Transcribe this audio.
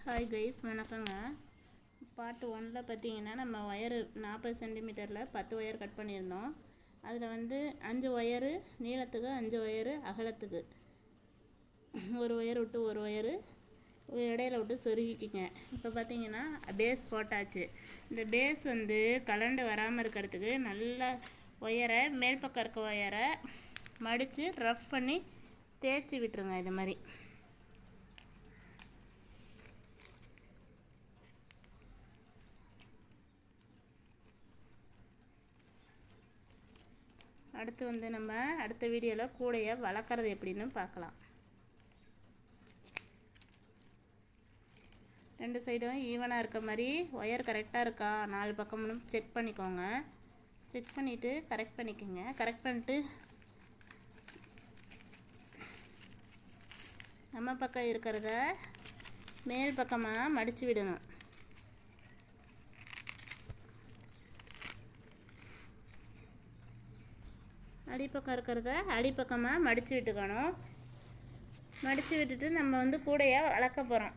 Hi guys, வணக்கங்க. Part 1ல் பார்த்தீங்கன்னா நம்ம ஒயரு 40 சென்டிமீட்டரில் 10 ஒயர் கட் பண்ணியிருந்தோம். அதில் வந்து 5 ஒயரு நீளத்துக்கு, 5 ஒயரு அகலத்துக்கு, ஒரு ஒயர் விட்டு ஒரு ஒயரு இடையில விட்டு சொருகிக்கிங்க. இப்போ பார்த்தீங்கன்னா பேஸ் போட்டாச்சு. இந்த பேஸ் வந்து கலண்டு வராமல் இருக்கிறதுக்கு நல்லா ஒயரை, மேல் பக்கம் இருக்க ஒயரை மடித்து ரஃப் பண்ணி தேய்ச்சி விட்டுருங்க. இது மாதிரி அடுத்து வந்து நம்ம அடுத்த வீடியோவில் கூடையை வளர்க்குறது எப்படின்னு பார்க்கலாம். 2 சைடும் ஈவனாக இருக்க மாதிரி ஒயர் கரெக்டாக இருக்கா 4 பக்கமும் செக் பண்ணிக்கோங்க. செக் பண்ணிவிட்டு கரெக்ட் பண்ணிக்கோங்க. கரெக்ட் பண்ணிட்டு நம்ம பக்கம் இருக்கிறத மேல் பக்கமாக மடித்து விடணும். அடிப்பக்கம் இருக்கிறத அடிப்பக்கமாக மடித்து விட்டுக்கணும். மடித்து விட்டுட்டு நம்ம வந்து கூடையை வளர்க்க போகிறோம்.